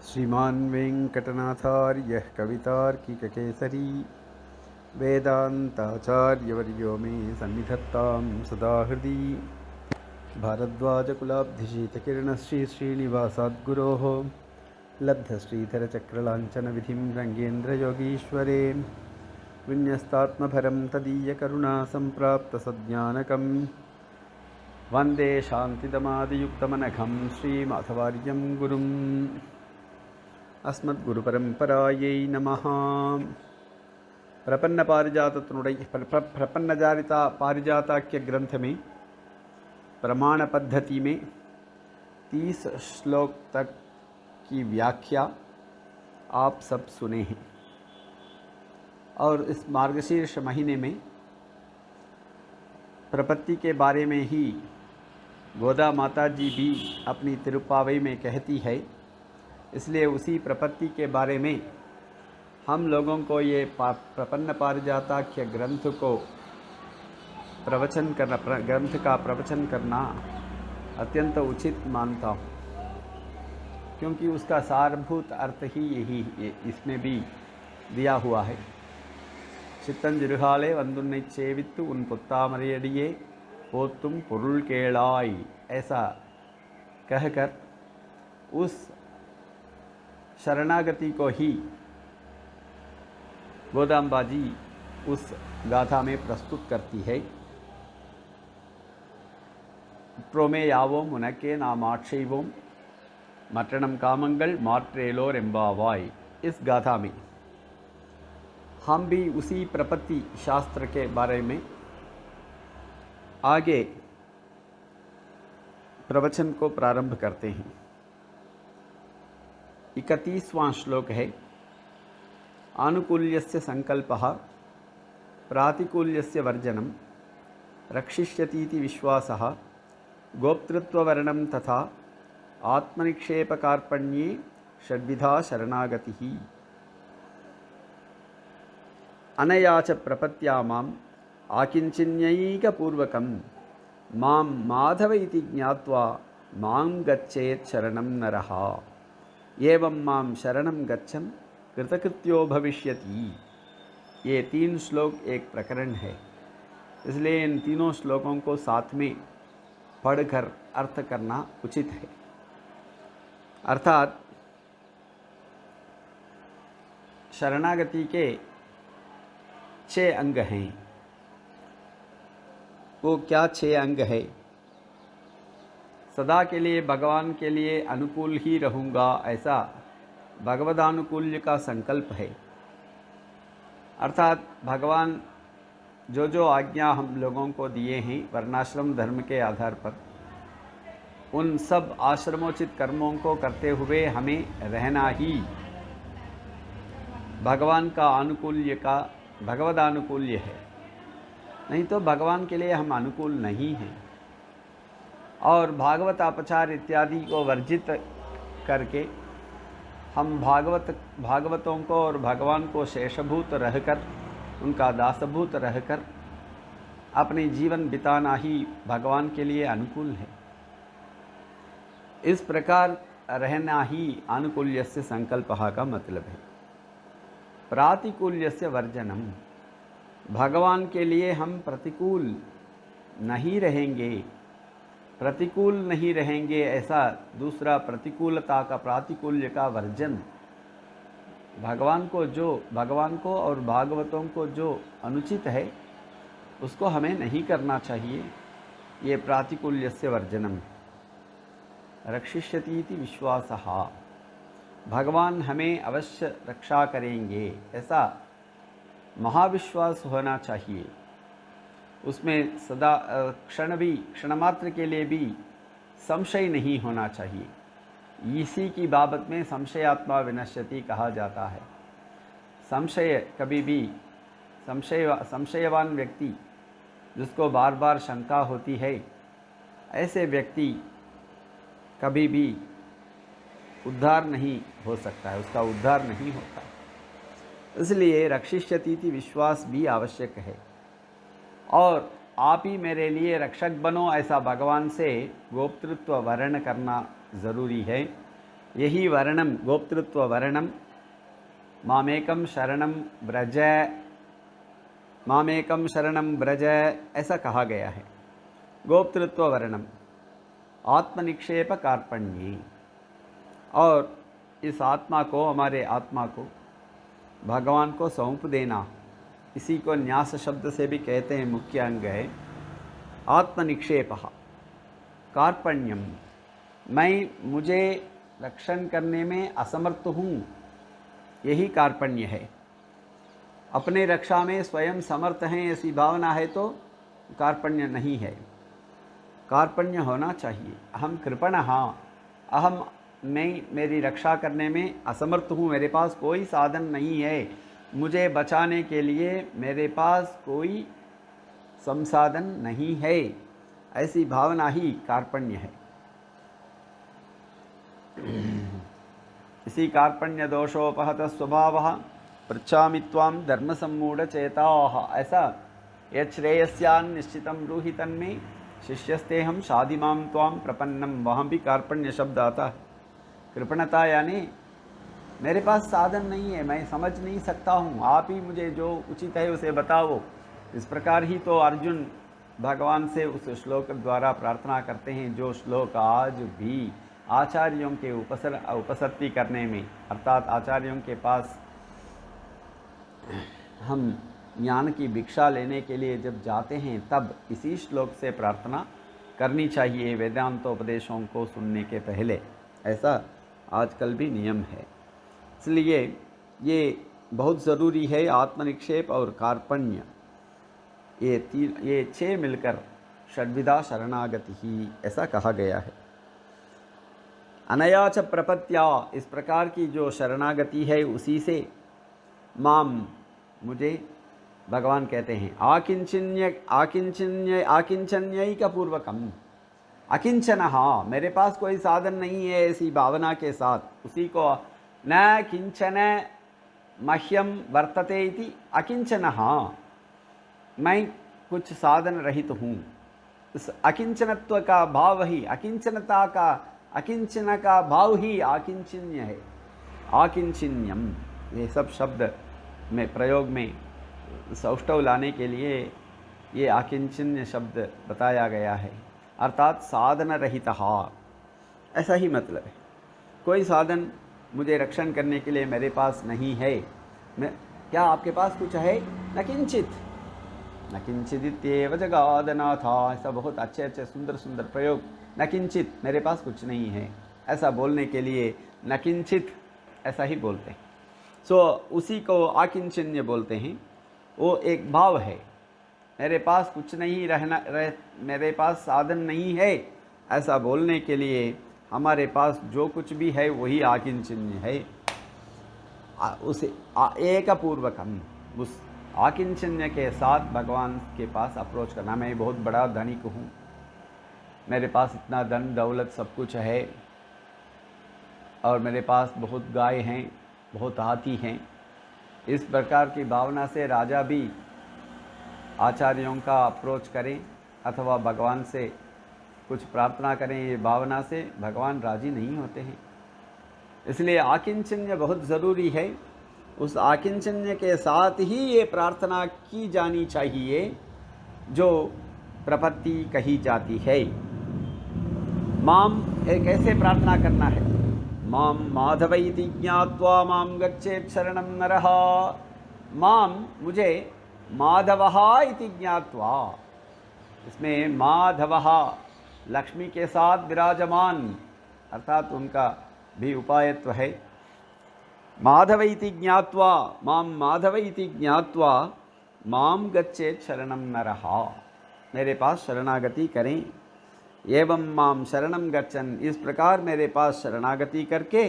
श्रीमान् वेङ्कटनाथार्यः कवितार्किककेसरी वेदान्ताचार्यवर्यो मे सन्निधत्तां सदा हृदि। भारद्वाजकुलाब्धिशीतकिरणश्रीश्रीनिवासाद्गुरोः लब्धश्रीधरचक्रलाञ्छनविधिं रङ्गेन्द्रयोगीश्वरे विन्यस्तात्मभरं तदीयकरुणा सम्प्राप्तसज्ञानकं वन्दे शान्तिदमादियुक्तमनघं श्रीमाधवार्यं गुरुम्। अस्मद्गुरुपरम्परायै नमः। प्रपन्न पारिजाता ग्रंथ में प्रमाण पद्धति में 30 श्लोक तक की व्याख्या आप सब सुने हैं और इस मार्गशीर्ष महीने में प्रपत्ति के बारे में ही गोदा माता जी भी अपनी तिरुप्पावई में कहती है, इसलिए उसी प्रपत्ति के बारे में हम लोगों को ये प्रपन्न पारिजाताख्य ग्रंथ को ग्रंथ का प्रवचन करना अत्यंत उचित मानता हूँ, क्योंकि उसका सारभूत अर्थ ही यही इसमें भी दिया हुआ है। चित्तंजिरुहाले वंदुन्नै सेवित्तु उन पुत्तामरियडिये पोत्तुम पुरुल केळाई, ऐसा कहकर उस शरणागति को ही गोदाम्बा जी उस गाथा में प्रस्तुत करती है। प्रोमेयावोम उनके नामाक्षैवोम मटणम कामंगल माट्रेलोर एम्बावाई। इस गाथा में हम भी उसी प्रपत्ति शास्त्र के बारे में आगे प्रवचन को प्रारंभ करते हैं। 31वां श्लोक है। आनुकूल्यस्य संकल्पः प्रातिकूल्यस्य वर्जनं रक्षिष्यतीति विश्वासः गोप्तृत्ववर्णं तथा आत्मनिक्षेपकार्पण्ये षड्विधा शरणागतिः। अनया च प्रपत्या माम् आकिञ्चन्यैकपूर्वकं मां माधव इति ज्ञात्वा मां गच्छेत् शरणं नरः। एवं मां शरणं गच्छन् कृतकृत्यो भविष्यति। ये 3 श्लोक एक प्रकरण है, इसलिए इन तीनों श्लोकों को साथ में पढ़कर अर्थ करना उचित है। अर्थात शरणागति के 6 अंग हैं। वो क्या 6 अंग है? सदा के लिए भगवान के लिए अनुकूल ही रहूँगा, ऐसा भगवदानुकूल्य का संकल्प है। अर्थात भगवान जो जो आज्ञा हम लोगों को दिए हैं वर्णाश्रम धर्म के आधार पर, उन सब आश्रमोचित कर्मों को करते हुए हमें रहना ही भगवान का भगवदानुकूल्य है। नहीं तो भगवान के लिए हम अनुकूल नहीं हैं। और भागवत अपचार इत्यादि को वर्जित करके हम भागवतों को और भगवान को शेषभूत रहकर, उनका दासभूत रहकर अपने जीवन बिताना ही भगवान के लिए अनुकूल है। इस प्रकार रहना ही आनुकूल्यस्य संकल्पः का मतलब है। प्रातिकूल्यस्य वर्जनम, भगवान के लिए हम प्रतिकूल नहीं रहेंगे, ऐसा दूसरा प्रतिकूलता का, प्रातिकूल्य का वर्जन। भगवान को और भागवतों को जो अनुचित है उसको हमें नहीं करना चाहिए। ये प्रातिकूल्यस्य वर्जनम। रक्षिष्यतीति विश्वासः, भगवान हमें अवश्य रक्षा करेंगे, ऐसा महाविश्वास होना चाहिए। उसमें सदा क्षण मात्र के लिए भी संशय नहीं होना चाहिए। इसी की बाबत में संशयात्मा विनश्यति कहा जाता है। संशय कभी भी संशयवान व्यक्ति जिसको बार बार शंका होती है, ऐसे व्यक्ति कभी भी उद्धार नहीं हो सकता है, उसका उद्धार नहीं होता। इसलिए रक्षिष्यतीति विश्वास भी आवश्यक है। और आप ही मेरे लिए रक्षक बनो, ऐसा भगवान से गोप्तृत्व वर्ण करना ज़रूरी है। यही वर्णम गोप्तृत्व वर्णम मामेकम शरणम व्रज, मामेकम शरणम व्रज ऐसा कहा गया है। गोप्तृत्व वर्णम आत्मनिक्षेप कार्पण्ये, और इस आत्मा को, हमारे आत्मा को भगवान को सौंप देना, इसी को न्यास शब्द से भी कहते हैं। मुख्य अंग है आत्मनिक्षेप कार्पण्यम, मुझे रक्षण करने में असमर्थ हूँ, यही कार्पण्य है। अपने रक्षा में स्वयं समर्थ हैं ऐसी भावना है तो कार्पण्य नहीं है। कार्पण्य होना चाहिए। अहम कृपणः, मैं मेरी रक्षा करने में असमर्थ हूँ, मेरे पास कोई साधन नहीं है, मुझे बचाने के लिए मेरे पास कोई संसाधन नहीं है, ऐसी भावना ही कार्पण्य है। इसी कार्पण्य दोषोपहत स्वभावः पृच्छामि त्वां धर्म सम्मूढ़ चेताः, ऐसा यच्छ्रेयस्यान् निश्चितं ब्रूहि तन्मे शिष्यस्तेहं शाधिमां त्वां प्रपन्नम, वहाँ भी कार्पण्य शब्द आता है। कृपणता यानी मेरे पास साधन नहीं है, मैं समझ नहीं सकता हूँ, आप ही मुझे जो उचित है उसे बताओ। इस प्रकार ही तो अर्जुन भगवान से उस श्लोक द्वारा प्रार्थना करते हैं, जो श्लोक आज भी आचार्यों के उपसत्ति करने में, अर्थात आचार्यों के पास हम ज्ञान की भिक्षा लेने के लिए जब जाते हैं तब इसी श्लोक से प्रार्थना करनी चाहिए वेदांतोपदेशों को सुनने के पहले। ऐसा आजकल भी नियम है, इसलिए ये बहुत ज़रूरी है। आत्मनिक्षेप और कार्पण्य, ये 6 मिलकर षड्विधा शरणागति ही, ऐसा कहा गया है। अनया च प्रपत्या, इस प्रकार की जो शरणागति है उसी से, माम मुझे भगवान कहते हैं आकिंचन्यैकपूर्वकम, अकिंचन, हाँ मेरे पास कोई साधन नहीं है ऐसी भावना के साथ, उसी को न किंचन मह्यम वर्तते इति अकिंचन, हाँ मैं कुछ साधन रहित हूँ। इस अकिंचनत्व का भाव ही, अकिंचनता का, अकिंचन का भाव ही आकिंचन्य है। आकिंचन्यम, ये सब शब्द में प्रयोग में सौष्ठव लाने के लिए ये आकिंचन्य शब्द बताया गया है, अर्थात साधन रहित, ऐसा ही मतलब है। कोई साधन मुझे रक्षण करने के लिए मेरे पास नहीं है। क्या आपके पास कुछ है? न किंचित, न किंचिदित्येव जगादनाथ, ऐसा बहुत अच्छे अच्छे सुंदर सुंदर प्रयोग। न किंचित, मेरे पास कुछ नहीं है, ऐसा बोलने के लिए न किंचित ऐसा ही बोलते हैं। उसी को आकिंचन्य बोलते हैं। वो एक भाव है, मेरे पास कुछ नहीं मेरे पास साधन नहीं है, ऐसा बोलने के लिए हमारे पास जो कुछ भी है वही आकिंचन्य है। उसे एक पूर्वकम, उस आकिंचन्य के साथ भगवान के पास अप्रोच करना। मैं बहुत बड़ा धनिक हूँ, मेरे पास इतना धन दौलत सब कुछ है, और मेरे पास बहुत गाय हैं, बहुत हाथी हैं, इस प्रकार की भावना से राजा भी आचार्यों का अप्रोच करें अथवा भगवान से कुछ प्रार्थना करें, ये भावना से भगवान राजी नहीं होते हैं। इसलिए आकिंचन्य बहुत ज़रूरी है। उस आकिंचन्य के साथ ही ये प्रार्थना की जानी चाहिए जो प्रपत्ति कही जाती है। माम कैसे प्रार्थना करना है? माम माधव इति ज्ञात्वा माम गच्छेत् शरणं नरः, माम मुझे माधवः इति ज्ञात्वा, इसमें माधवः लक्ष्मी के साथ विराजमान, अर्थात उनका भी उपायत्व है। माधव इति ज्ञात्वा, माम माधव इति ज्ञात्वा माम गच्छेत् शरणं नरः, मेरे पास शरणागति करें। एवं माम शरणं गच्छन्, इस प्रकार मेरे पास शरणागति करके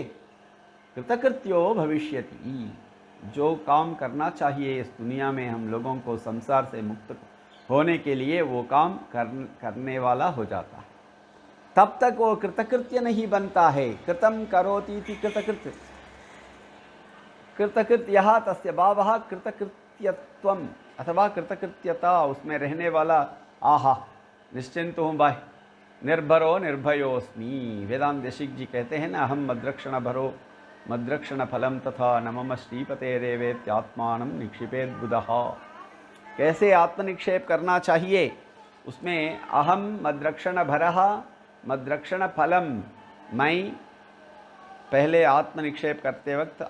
कृतकृत्यो भविष्यति, जो काम करना चाहिए इस दुनिया में हम लोगों को संसार से मुक्त होने के लिए, वो काम करने वाला हो जाता है। तब तक वो कृतकृत्य नहीं बनता है। कृतं करोति इति कृतकृत्य, कृतकृत्यः तस्य भावः कृतकृत्यत्वम् अथवा कृतकृत्यता, उसमें रहने वाला, आहा निश्चिंत हूँ भाई, निर्भरो निर्भयोस्मि। वेदांत देशिक जी कहते हैं ना, अहम मद्रक्षण भरो मद्रक्षण फलम तथा न मम श्रीपतेरेवेत्यात्मानं निक्षिपेत बुधः। कैसे आत्मनिक्षेप करना चाहिए, उसमें अहम मद्रक्षण भरः मद्रक्षण फलम, मैं पहले आत्मनिक्षेप करते वक्त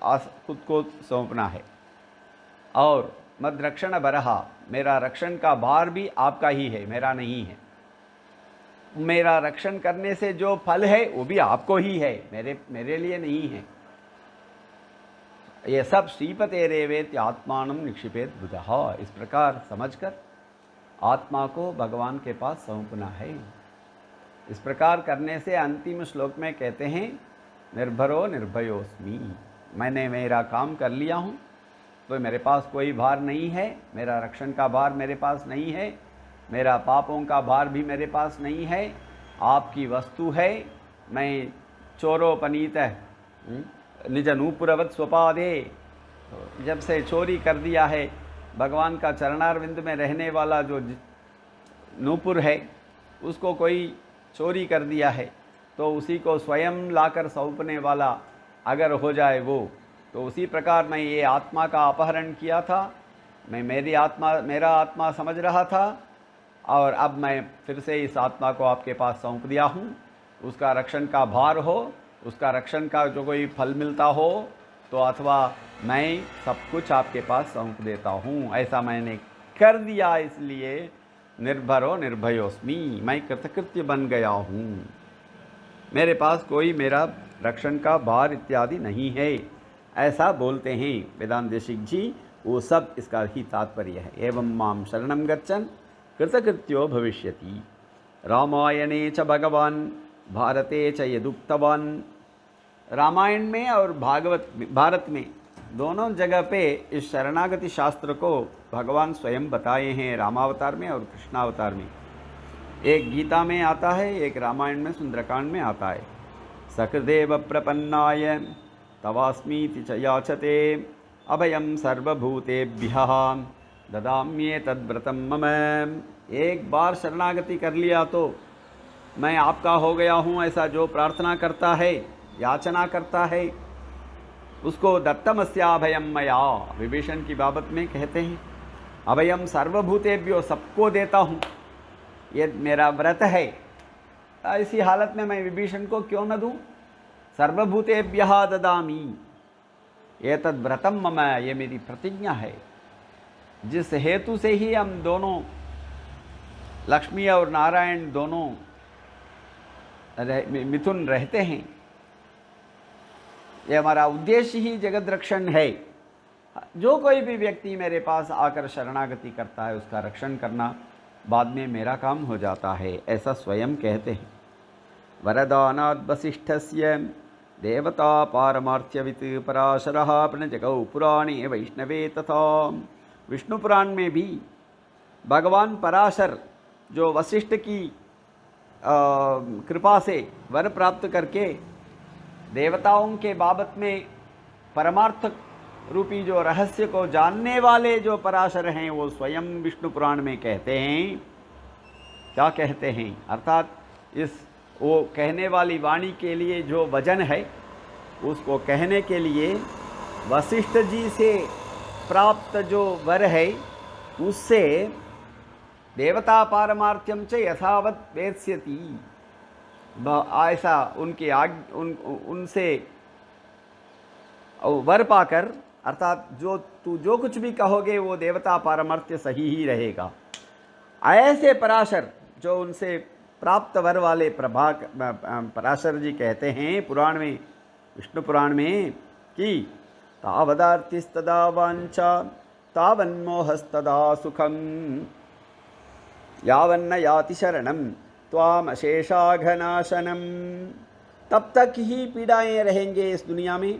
खुद को सौंपना है, और मद्रक्षण भरः, मेरा रक्षण का भार भी आपका ही है, मेरा नहीं है। मेरा रक्षण करने से जो फल है वो भी आपको ही है, मेरे लिए नहीं है। ये सब श्रीपतेरेवेत आत्मानं निक्षिपेत बुधः। इस प्रकार समझकर आत्मा को भगवान के पास सौंपना है। इस प्रकार करने से अंतिम श्लोक में कहते हैं निर्भरो निर्भयोस्मि, मैंने मेरा काम कर लिया हूँ, तो मेरे पास कोई भार नहीं है, मेरा रक्षण का भार मेरे पास नहीं है, मेरा पापों का भार भी मेरे पास नहीं है, आपकी वस्तु है। मैं चोरोपनीत निज नूपुरवत स्वपादे, जब से चोरी कर दिया है, भगवान का चरणारविंद में रहने वाला जो नूपुर है उसको कोई चोरी कर दिया है, तो उसी को स्वयं लाकर सौंपने वाला अगर हो जाए वो, तो उसी प्रकार मैं ये आत्मा का अपहरण किया था, मैं मेरा आत्मा समझ रहा था, और अब मैं फिर से इस आत्मा को आपके पास सौंप दिया हूँ। उसका रक्षण का भार हो, उसका रक्षण का जो कोई फल मिलता हो, तो अथवा मैं सब कुछ आपके पास सौंप देता हूँ। ऐसा मैंने कर दिया, इसलिए निर्भरो निर्भयोस्मि, मैं कृतकृत्य बन गया हूँ, मेरे पास कोई मेरा रक्षण का भार इत्यादि नहीं है, ऐसा बोलते हैं वेदांत देशिक जी। वो सब इसका ही तात्पर्य है। एवं माम शरणं गच्छन् कृतकृत्यो भविष्यति। रामायणे च भगवान भारते च यदुक्तवान, रामायण में और भारत में दोनों जगह पे इस शरणागति शास्त्र को भगवान स्वयं बताए हैं, रामावतार में और कृष्णावतार में। एक गीता में आता है, एक रामायण में सुंदरकांड में आता है। सकृदेव प्रपन्नाय तवास्मीति च याचते अभयं सर्वभूतेभ्यः ददाम्ये तद्व्रतं मम। एक बार शरणागति कर लिया तो मैं आपका हो गया हूँ, ऐसा जो प्रार्थना करता है, याचना करता है, उसको दत्तमस्याभयम मया, विभीषण की बाबत में कहते हैं अभयम सर्वभूतेभ्यो, सबको देता हूँ, ये मेरा व्रत है। ऐसी हालत में मैं विभीषण को क्यों न दूँ? सर्वभूतेभ्यः ददामि एतद् व्रतं मम, ये मेरी प्रतिज्ञा है। जिस हेतु से ही हम दोनों, लक्ष्मी और नारायण दोनों मिथुन रहते हैं, ये हमारा उद्देश्य ही जगत रक्षण है। जो कोई भी व्यक्ति मेरे पास आकर शरणागति करता है, उसका रक्षण करना बाद में मेरा काम हो जाता है, ऐसा स्वयं कहते हैं। वरदानाद् वसिष्ठस्य देवता पारमार्थ्यवित् पराशरः प्रणजगौ पुराणे वैष्णवे तथा। विष्णु पुराण में भी भगवान पराशर जो वशिष्ठ की कृपा से वर प्राप्त करके देवताओं के बाबत में परमार्थ रूपी जो रहस्य को जानने वाले जो पराशर हैं, वो स्वयं विष्णु पुराण में कहते हैं। क्या कहते हैं? अर्थात इस वो कहने वाली वाणी के लिए जो वजन है, उसको कहने के लिए वशिष्ठ जी से प्राप्त जो वर है, उससे देवता पारमार्थ्यम च यथावत वेत्स्यति, ऐसा उनके उनसे वर पाकर, अर्थात तू जो कुछ भी कहोगे वो देवता पारमार्थ्य सही ही रहेगा। ऐसे पराशर जो उनसे प्राप्त वर वाले पराशर जी कहते हैं पुराण में, विष्णु पुराण में, कि तावदार्तिस्तदा वाञ्छा तावन्मोहस्तदा सुखम यावन्न याति शरणम त्वामशेषाघनाशनम। तब तक ही पीड़ाएं रहेंगे इस दुनिया में,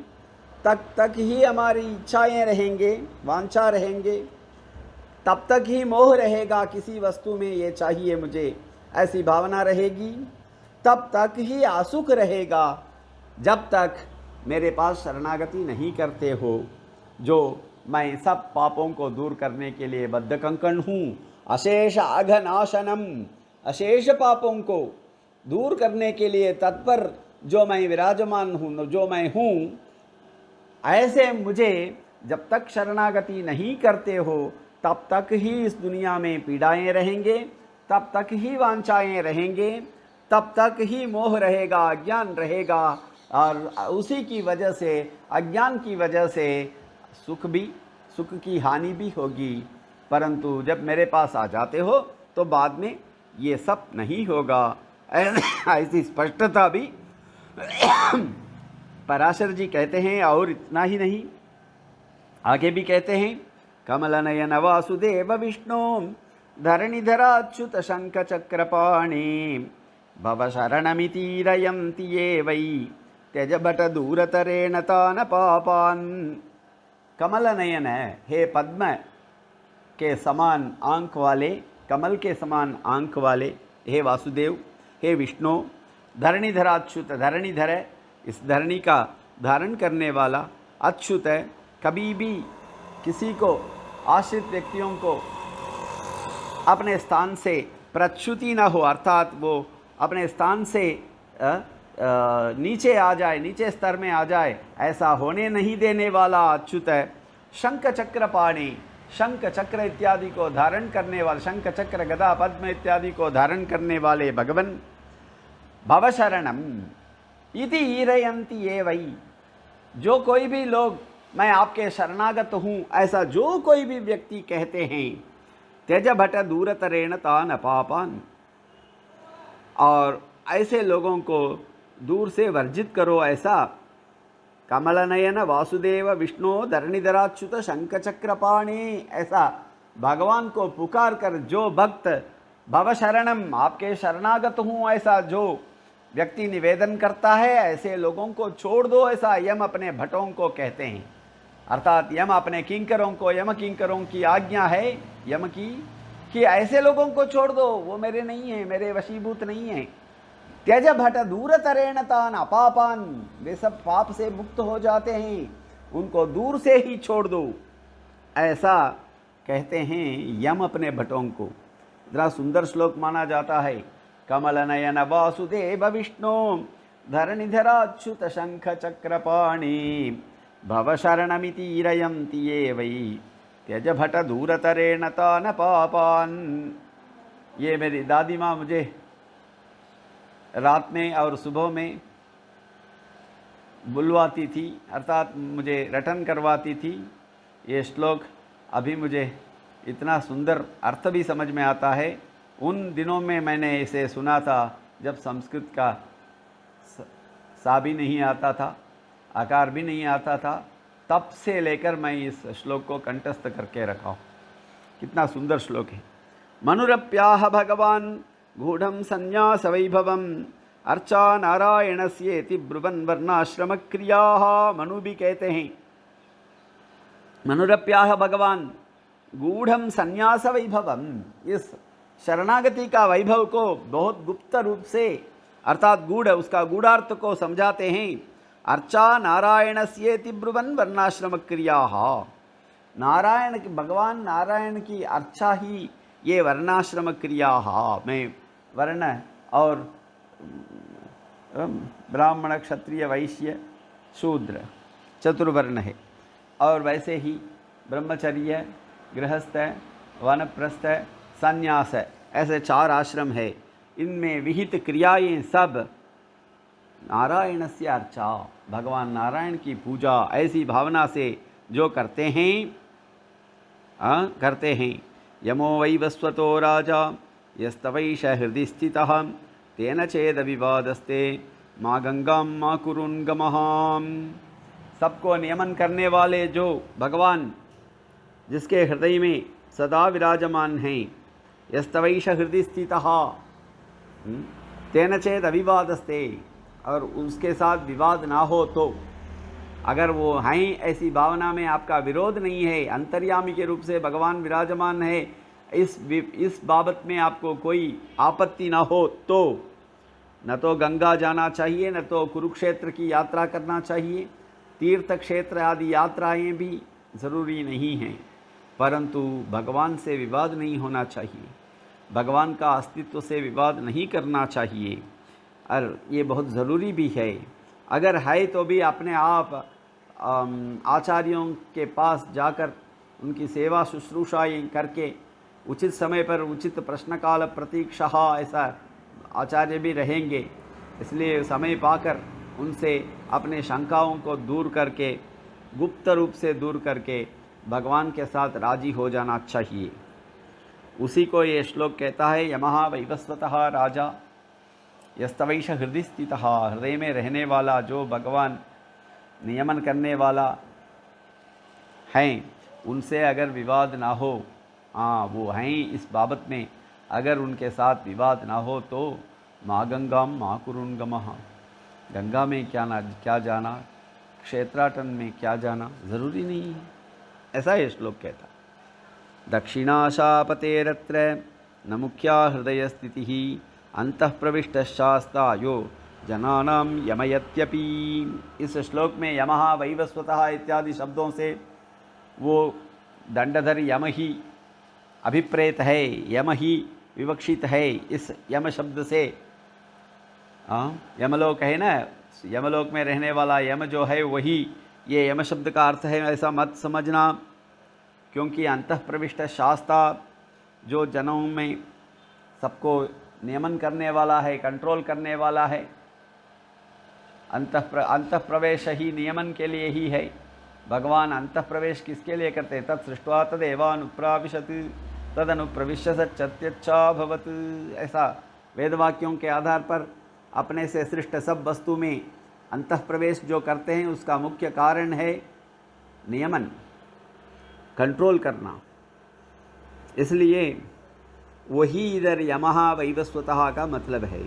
तक ही हमारी इच्छाएं रहेंगे, वांछा रहेंगे, तब तक ही मोह रहेगा किसी वस्तु में, ये चाहिए मुझे, ऐसी भावना रहेगी, तब तक ही आसुक रहेगा जब तक मेरे पास शरणागति नहीं करते हो। जो मैं सब पापों को दूर करने के लिए बद्ध कंकण हूँ, अशेष अघनाशनम, अशेष पापों को दूर करने के लिए तत्पर जो मैं विराजमान हूँ, जो मैं हूँ, ऐसे मुझे जब तक शरणागति नहीं करते हो तब तक ही इस दुनिया में पीड़ाएं रहेंगे, तब तक ही वांछाएं रहेंगे, तब तक ही मोह रहेगा, अज्ञान रहेगा, और उसी की वजह से, अज्ञान की वजह से सुख की हानि भी होगी। परंतु जब मेरे पास आ जाते हो तो बाद में ये सब नहीं होगा। ऐसी स्पष्टता भी पराशर जी कहते हैं। और इतना ही नहीं, आगे भी कहते हैं, कमल नयन वासुदेव विष्णु धरणिधराच्युत शंख चक्रपाणि भव शरणमितीरयन्ति ये वै त्यज भट दूरतरेण तान पापान। कमल नयन है, हे पद्म के समान आंख वाले, कमल के समान आंख वाले हे वासुदेव, हे विष्णु, धरणिधर अच्युत, धरणिधर है, इस धरणी का धारण करने वाला, अच्युत है, कभी भी किसी को, आश्रित व्यक्तियों को अपने स्थान से प्रच्युति न हो, अर्थात वो अपने स्थान से नीचे आ जाए, नीचे स्तर में आ जाए, ऐसा होने नहीं देने वाला अच्युत है। शंख चक्र पाणी, शंख चक्र इत्यादि को धारण करने वाले, शंख चक्र गदा पद्म इत्यादि को धारण करने वाले भगवन, भव शरणम इति ईरयन्ति ये वै, जो कोई भी लोग मैं आपके शरणागत हूँ ऐसा जो कोई भी व्यक्ति कहते हैं, त्यज भट दूरतरेण तान पापान, और ऐसे लोगों को दूर से वर्जित करो। ऐसा कमल नयन वासुदेव विष्णु धरणिधराच्युत शंख चक्रपाणि, ऐसा भगवान को पुकार कर जो भक्त भव शरणम, आपके शरणागत हूँ ऐसा जो व्यक्ति निवेदन करता है, ऐसे लोगों को छोड़ दो, ऐसा यम अपने भटों को कहते हैं। अर्थात यम अपने किंकरों को, यम किंकरों की आज्ञा है यम की कि ऐसे लोगों को छोड़ दो, वो मेरे नहीं हैं, मेरे वशीभूत नहीं हैं। त्यज भट दूरतरेण तान अपापान, वे सब पाप से मुक्त हो जाते हैं, उनको दूर से ही छोड़ दो, ऐसा कहते हैं यम अपने भटों को। जरा सुंदर श्लोक माना जाता है। कमल नयन वासुदेव विष्णु धरणिधराच्युत शंख चक्रपाणि भव शरणमितीरयन्ति ये वै त्यज भट दूरतरेण तान पापान। ये मेरी दादी माँ मुझे रात में और सुबह में बुलवाती थी, अर्थात मुझे रटन करवाती थी। ये श्लोक अभी मुझे इतना सुंदर अर्थ भी समझ में आता है। उन दिनों में मैंने इसे सुना था जब संस्कृत का सा भी नहीं आता था, आकार भी नहीं आता था, तब से लेकर मैं इस श्लोक को कंठस्थ करके रखा हूँ। कितना सुंदर श्लोक है। मनुरप्याह भगवान गूढ़ं संन्यास वैभवम् अर्चा नारायणस्येति ब्रुवन् वर्णाश्रम क्रियाः। मनु भी कहते हैं मनुरप्याह भगवान गूढ़ं संन्यास वैभवम्, इस शरणागति का वैभव को बहुत गुप्त रूप से, अर्थात गूढ़, उसका गूढ़ार्थ को समझाते हैं। अर्चा नारायणस्येति ब्रुवन् वर्णाश्रम क्रियाः, नारायण, भगवान नारायण की अर्चा ही ये वर्णाश्रम क्रिया में वर्ण और ब्राह्मण क्षत्रिय वैश्य शूद्र चतुर्वर्ण है, और वैसे ही ब्रह्मचर्य, गृहस्थ, वानप्रस्थ, संन्यास, ऐसे 4 आश्रम है। इनमें विहित क्रियाएं सब नारायणस्य अर्चा, भगवान नारायण की पूजा ऐसी भावना से जो करते हैं। यमो वैवस्वतो राजा यस्तवैष हृदि स्थितः तेन चेद विवादस्ते माँ गंगां माँ कुरुन्गमहां। सबको नियमन करने वाले जो भगवान, जिसके हृदय में सदा विराजमान हैं, यस्तवैष हृदि स्थितः तेन चेद अविवादस्ते, और उसके साथ विवाद ना हो तो, अगर वो हैं ऐसी भावना में आपका विरोध नहीं है, अंतर्यामी के रूप से भगवान विराजमान है, इस बाबत में आपको कोई आपत्ति ना हो तो न तो गंगा जाना चाहिए, न तो कुरुक्षेत्र की यात्रा करना चाहिए। तीर्थ क्षेत्र आदि यात्राएं भी ज़रूरी नहीं हैं, परंतु भगवान से विवाद नहीं होना चाहिए, भगवान का अस्तित्व से विवाद नहीं करना चाहिए। और ये बहुत ज़रूरी भी है। अगर है तो भी अपने आप आचार्यों के पास जाकर उनकी सेवा शुश्रूषाएँ करके उचित समय पर उचित प्रश्न काल प्रतीक्षा, ऐसा आचार्य भी रहेंगे, इसलिए समय पाकर उनसे अपने शंकाओं को दूर करके, गुप्त रूप से दूर करके भगवान के साथ राजी हो जाना चाहिए। उसी को ये श्लोक कहता है, यमः वैवस्वतः राजा यस्तवैष हृदय स्थितः। हृदय में रहने वाला जो भगवान नियमन करने वाला हैं, उनसे अगर विवाद ना हो, हाँ वो हैं इस बाबत में, अगर उनके साथ विवाद ना हो तो माँ गंगाम माँ कुरुंगमः, गंगा में क्या जाना, क्षेत्राटन में क्या जाना ज़रूरी नहीं है, ऐसा ये श्लोक कहता। दक्षिणाशापतेरत्र न मुख्या हृदय स्थितिः अंतः प्रविष्टशास्ता यो जनानां यमयत्यपि। इस श्लोक में यमः वैवस्वतः इत्यादि शब्दों से वो दंडधर यम ही अभिप्रेत है, यम ही विवक्षित है। इस यम शब्द से यमलोक है ना, यमलोक में रहने वाला यम जो है वही ये यम शब्द का अर्थ है, ऐसा मत समझना। क्योंकि अंतः प्रविष्ट शास्ता जो जनों में सबको नियमन करने वाला है, कंट्रोल करने वाला है, अंतः प्रवेश ही नियमन के लिए ही है। भगवान अंतः प्रवेश किसके लिए करते हैं? तत् सृष्ट्वा तदेवानुप्राविशत् तदनुप्रविश्य सत्यच्चाभवत्। ऐसा वेदवाक्यों के आधार पर अपने से सृष्ट सब वस्तु में अंतः प्रवेश जो करते हैं उसका मुख्य कारण है नियमन, कंट्रोल करना। इसलिए वही इधर यमः वैवस्वतः का मतलब है।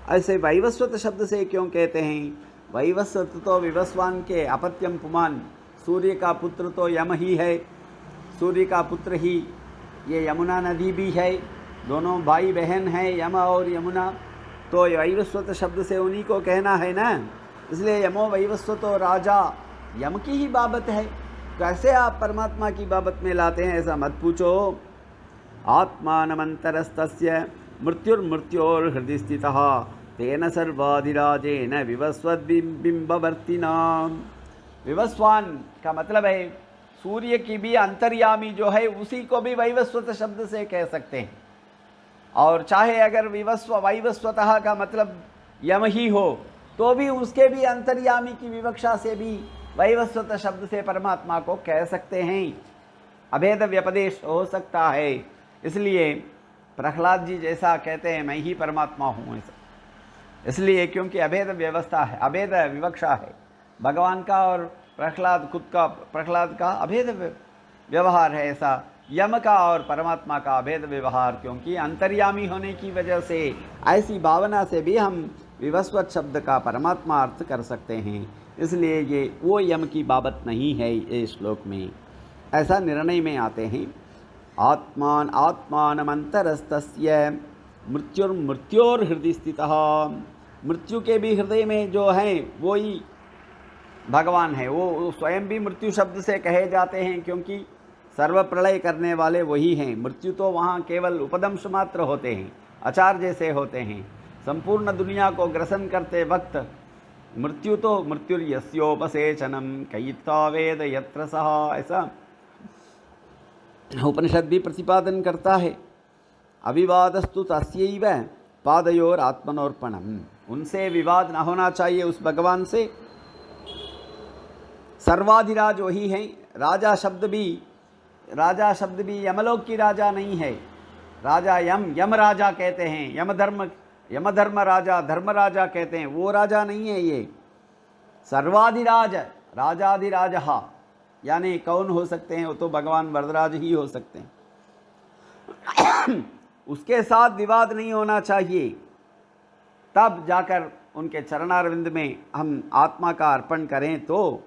ऐसे वैवस्वत शब्द से क्यों कहते हैं? वैवस्वत तो विवस्वान के अपत्यम पुमान, सूर्य का पुत्र तो यम ही है, सूर्य का पुत्र ही ये यमुना नदी भी है, दोनों भाई बहन हैं यम और यमुना, तो वैवस्वत शब्द से उन्हीं को कहना है ना। इसलिए यमो वैवस्वतो राजा, यम की ही बाबत है, कैसे आप परमात्मा की बाबत में लाते हैं? ऐसा मत पूछो। आत्मानमन्तरस्तस्य मृत्युर्मृत्योर्हृदि स्थितः तेन सर्वाधिराजेन विवस्वद्बिम्बवर्तिना। विवस्वान का मतलब है सूर्य की भी अंतर्यामी जो है उसी को भी वैवस्वत शब्द से कह सकते हैं। और चाहे अगर वैवस्वतः का मतलब यम ही हो तो भी उसके भी अंतर्यामी की विवक्षा से भी वैवस्वत शब्द से परमात्मा को कह सकते हैं। अभेद व्यपदेश हो सकता है। इसलिए प्रहलाद जी जैसा कहते हैं मैं ही परमात्मा हूँ, ऐसा इसलिए क्योंकि अभेद व्यवस्था है, अभेद विवक्षा है भगवान का, और प्रहलाद का अभेद व्यवहार है। ऐसा यम का और परमात्मा का अभेद व्यवहार, क्योंकि अंतर्यामी होने की वजह से ऐसी भावना से भी हम विवस्वत शब्द का परमात्मा अर्थ कर सकते हैं। इसलिए ये वो यम की बाबत नहीं है ये श्लोक में, ऐसा निर्णय में आते हैं। आत्मानमन्तरस्तस्य मृत्युर्मृत्योर्हृदि स्थितः। मृत्यु के भी हृदय में जो है वो ही भगवान है, वो स्वयं भी मृत्यु शब्द से कहे जाते हैं, क्योंकि सर्व प्रलय करने वाले वही हैं। मृत्यु तो वहाँ केवल उपदंश मात्र होते हैं, अचार जैसे होते हैं। संपूर्ण दुनिया को ग्रसन करते वक्त मृत्यु तो मृत्युर्यस्योपसेचनम कयित्वा वेद यत्र सः, ऐसा उपनिषद भी प्रतिपादन करता है। अविवादस्तु तस्यैव पादयोर आत्मनोर्पणम। उनसे विवाद ना होना चाहिए, उस भगवान से। सर्वाधिराज वही हैं। राजा शब्द भी यमलोक की राजा नहीं है। राजा यम राजा कहते हैं, यमधर्म राजा, धर्म राजा कहते हैं, वो राजा नहीं है ये। सर्वाधिराज राजाधिराजः यानी कौन हो सकते हैं? वो तो भगवान वरदराज ही हो सकते हैं। उसके साथ विवाद नहीं होना चाहिए, तब जाकर उनके चरणारविंद में हम आत्मा का अर्पण करें तो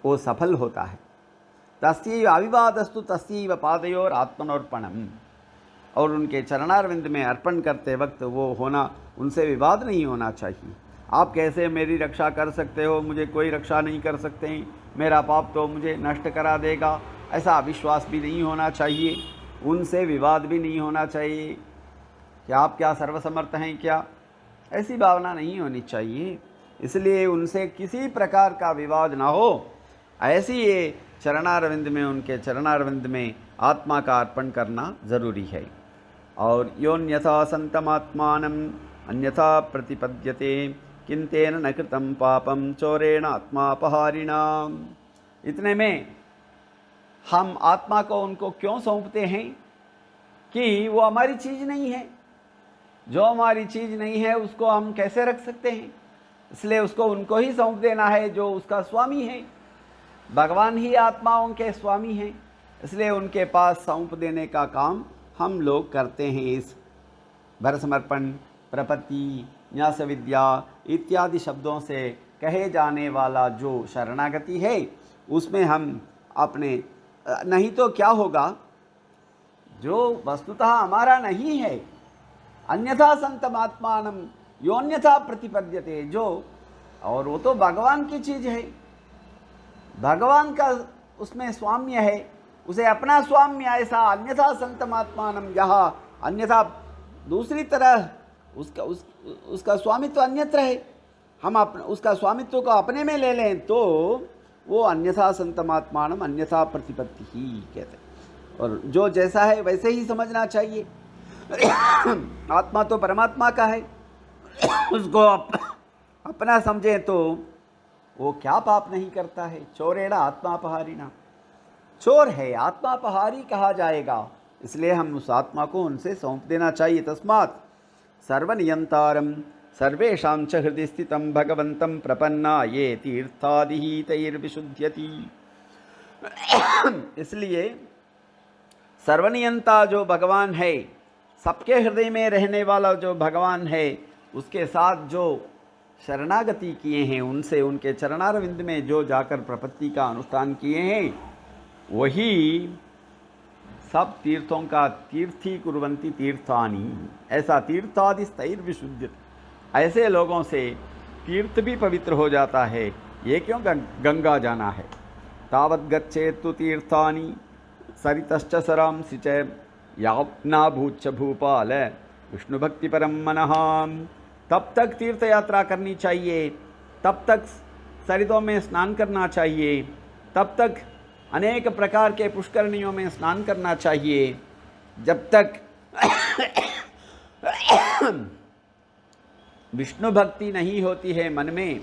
वो सफल होता है। तस्यैव अविवादस्तु तस्यैव पादयोर आत्मनोर्पणम। और उनके चरणारविंद में अर्पण करते वक्त वो होना, उनसे विवाद नहीं होना चाहिए। आप कैसे मेरी रक्षा कर सकते हो? मुझे कोई रक्षा नहीं कर सकते हैं, मेरा पाप तो मुझे नष्ट करा देगा, ऐसा अविश्वास भी नहीं होना चाहिए। उनसे विवाद भी नहीं होना चाहिए। कि आप क्या सर्वसमर्थ हैं क्या, ऐसी भावना नहीं होनी चाहिए। इसलिए उनसे किसी प्रकार का विवाद ना हो, ऐसी ये चरणारविंद में, उनके चरणारविंद में आत्मा का अर्पण करना ज़रूरी है। और योन्यथा संतमात्मानम् अन्यथा प्रतिपद्यते किंतेन न कृतं पापम चोरेण आत्मापहारिणा। इतने में हम आत्मा को उनको क्यों सौंपते हैं कि वो हमारी चीज़ नहीं है। जो हमारी चीज़ नहीं है उसको हम कैसे रख सकते हैं, इसलिए उसको उनको ही सौंप देना है जो उसका स्वामी है। भगवान ही आत्माओं के स्वामी हैं, इसलिए उनके पास सौंप देने का काम हम लोग करते हैं। इस भरसमर्पण, प्रपत्ति, न्यास विद्या इत्यादि शब्दों से कहे जाने वाला जो शरणागति है उसमें हम अपने, नहीं तो क्या होगा, जो वस्तुतः हमारा नहीं है, अन्यथा संतमात्मानम योन्यथा प्रतिपद्यते, जो, और वो तो भगवान की चीज़ है, भगवान का उसमें स्वाम्य है, उसे अपना स्वाम्य ऐसा अन्यथा संतमात्मानम, जहाँ अन्यथा दूसरी तरह उसका स्वामित्व अन्यत्र है, हम उसका स्वामित्व को अपने में ले लें तो वो अन्यथा संतमात्मानम अन्यथा प्रतिपत्ति ही कहते हैं। और जो जैसा है वैसे ही समझना चाहिए। आत्मा तो परमात्मा का है, उसको अपना समझें तो वो क्या पाप नहीं करता है। चोरेण आत्मापहारिणा, चोर है, आत्मापहारी कहा जाएगा, इसलिए हम उस आत्मा को उनसे सौंप देना चाहिए। तस्मात् सर्वनियंतारं सर्वेषां च हृदि स्थितं भगवन्तं प्रपन्ना ये तीर्थादिहि तैर्विशुध्यति। इसलिए सर्वनियंता जो भगवान है, सबके हृदय में रहने वाला जो भगवान है, उसके साथ जो शरणागति किए हैं, उनसे उनके चरणारविंद में जो जाकर प्रपत्ति का अनुष्ठान किए हैं, वही सब तीर्थों का तीर्थी कुर्वन्ति तीर्थानि, ऐसा तीर्थादि स्थैर विशुद्ध, ऐसे लोगों से तीर्थ भी पवित्र हो जाता है। ये क्यों गंगा जाना है। तावत् गच्छेत्तु तीर्थानि सरितश्च सरांसि च यावन्नाभूच्च भूपाल विष्णु भक्ति परम मनः। तब तक तीर्थ यात्रा करनी चाहिए, तब तक सरितों में स्नान करना चाहिए, तब तक अनेक प्रकार के पुष्करणियों में स्नान करना चाहिए, जब तक विष्णु भक्ति नहीं होती है मन में,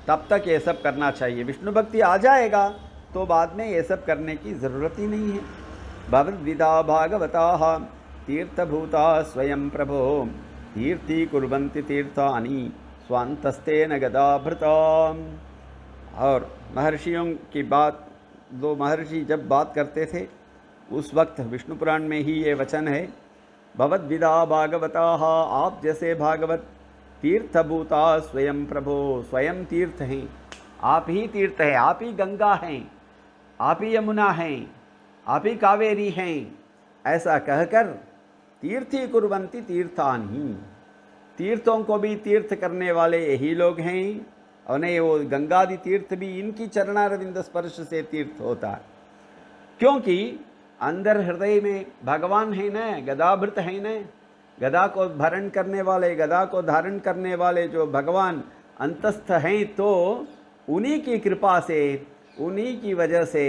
तब तक ये सब करना चाहिए। विष्णु भक्ति आ जाएगा तो बाद में ये सब करने की ज़रूरत ही नहीं है। भवद्विदा भागवता तीर्थभूता स्वयं प्रभो तीर्थी कुर्वन्ति तीर्थानि स्वान्तस्तेन गदाभृता। और महर्षियों की बात, दो महर्षि जब बात करते थे उस वक्त विष्णु पुराण में ही ये वचन है, भवद्विदा भागवता, आप जैसे भागवत, तीर्थभूता स्वयं प्रभो, स्वयं तीर्थ हैं, आप ही तीर्थ हैं, आप ही गंगा हैं, आप ही यमुना हैं, आप ही कावेरी हैं, ऐसा कहकर तीर्थी कुर्वन्ति तीर्थानि, तीर्थों को भी तीर्थ करने वाले यही लोग हैं। और नहीं, वो गंगादि तीर्थ भी इनकी चरणारविंद स्पर्श से तीर्थ होता है, क्योंकि अंदर हृदय में भगवान है न, गदाभृत है न, गदा को भरण करने वाले, गदा को धारण करने वाले जो भगवान अंतस्थ हैं, तो उन्हीं की कृपा से, उन्हीं की वजह से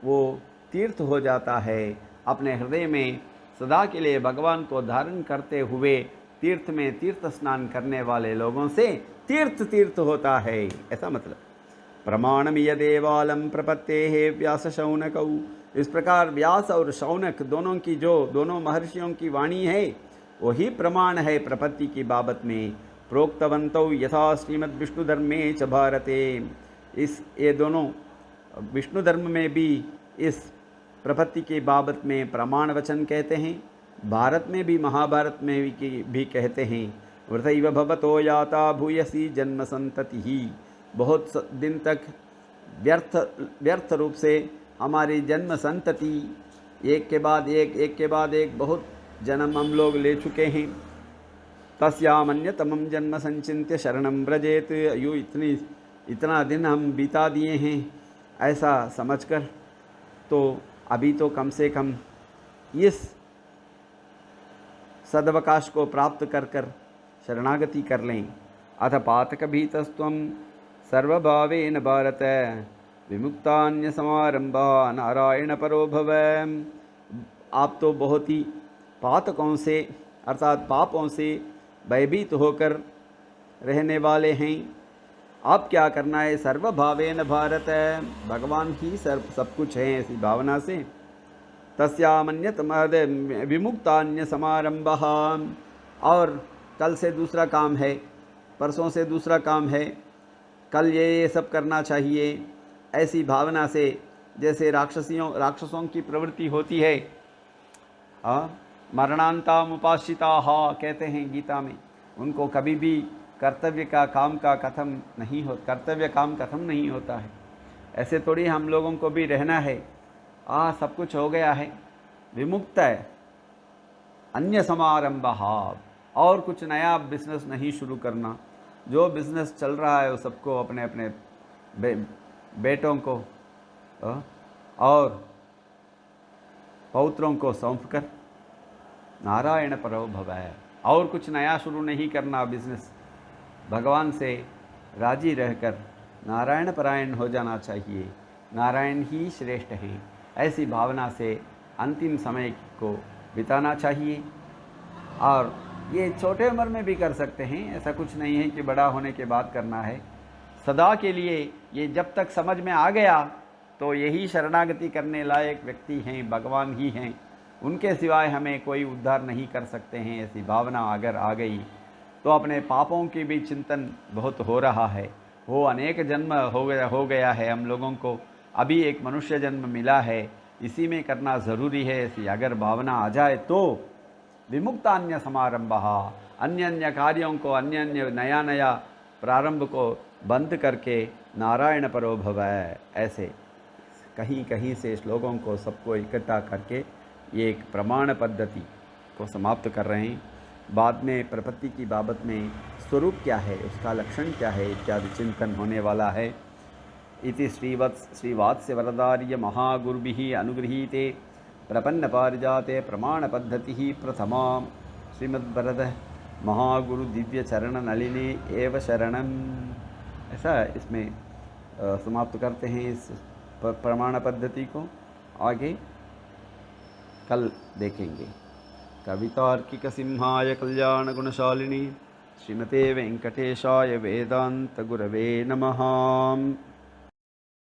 वो तीर्थ हो जाता है। अपने हृदय में सदा के लिए भगवान को धारण करते हुए तीर्थ में तीर्थ स्नान करने वाले लोगों से तीर्थ तीर्थ होता है, ऐसा मतलब। प्रमाणमिय देवालम प्रपत्ते व्यास शौनकौ, इस प्रकार व्यास और शौनक दोनों की, जो दोनों महर्षियों की वाणी है, वही प्रमाण है प्रपत्ति की बाबत में। प्रोक्तवन्तौ यथा श्रीमद् विष्णु धर्मे च भारते, इस ये दोनों विष्णु धर्म में भी इस प्रपत्ति की बाबत में प्रमाण वचन कहते हैं, भारत में भी, महाभारत में भी कहते हैं। वृथैव भवतो याता भूयसी जन्म संतति ही, बहुत दिन तक व्यर्थ रूप से हमारी जन्म संतति एक के बाद एक बहुत जन्म हम लोग ले चुके हैं। तस्यामन्यतमं जन्म संचिन्त्य शरणं व्रजेत, यूँ इतना दिन हम बिता दिए हैं ऐसा समझकर, तो अभी तो कम से कम इस सदवकाश को प्राप्त कर कर शरणागति कर लें। अथ पातकभीतस्त्वं सर्वभावेन भारत विमुक्तान्य समारंभा नारायण परो भव। आप तो बहुत ही पातकों से अर्थात पापों से भयभीत होकर रहने वाले हैं। आप क्या करना है? सर्वभावेन भारत, भगवान ही सब कुछ है ऐसी भावना से। तस्यामन्यत विमुक्तान्य समारंभः, और कल से दूसरा काम है, परसों से दूसरा काम है, कल ये सब करना चाहिए, ऐसी भावना से जैसे राक्षसों की प्रवृत्ति होती है। मरणांताम उपासिताः कहते हैं गीता में, उनको कभी भी कर्तव्य काम खत्म नहीं होता है। ऐसे थोड़ी हम लोगों को भी रहना है। सब कुछ हो गया है, विमुक्त है, अन्य समारंभः, और कुछ नया बिजनेस नहीं शुरू करना। जो बिजनेस चल रहा है वो सबको अपने अपने बेटों को और पौत्रों को सौंप कर नारायण परो भव, और कुछ नया शुरू नहीं करना बिजनेस। भगवान से राजी रहकर नारायण परायण हो जाना चाहिए। नारायण ही श्रेष्ठ हैं, ऐसी भावना से अंतिम समय को बिताना चाहिए। और ये छोटे उम्र में भी कर सकते हैं, ऐसा कुछ नहीं है कि बड़ा होने के बाद करना है। सदा के लिए ये जब तक समझ में आ गया तो यही शरणागति करने लायक व्यक्ति हैं, भगवान ही हैं, उनके सिवाय हमें कोई उद्धार नहीं कर सकते हैं। ऐसी भावना अगर आ गई तो अपने पापों की भी चिंतन बहुत हो रहा है। वो अनेक जन्म हो गया है हम लोगों को, अभी एक मनुष्य जन्म मिला है, इसी में करना ज़रूरी है। ऐसी अगर भावना आ जाए तो विमुक्तान्य समारंभः, अन्य अन्य कार्यों को, अन्य अन्य नया नया प्रारंभ को बंद करके नारायण परो भव, ऐसे कहीं कहीं से श्लोकों को सबको इकट्ठा करके ये एक प्रमाण पद्धति को समाप्त कर रहे हैं। बाद में प्रपत्ति की बाबत में स्वरूप क्या है, उसका लक्षण क्या है इत्यादि चिंतन होने वाला है। इति श्रीवात्स्य वरदार्य महागुरुभिः अनुगृहीते प्रपन्न पारिजाते प्रमाण पद्धति प्रथमा श्रीमद्वरद महागुरु दिव्य चरण नलिने एव शरणम, ऐसा इसमें समाप्त करते हैं इस प्रमाण पद्धति को। आगे कल देखेंगे। कवितार्किक सिंहाय कल्याण गुणशालिनी श्रीमते वेंकटेशाय वेदांत गुरवे नमः।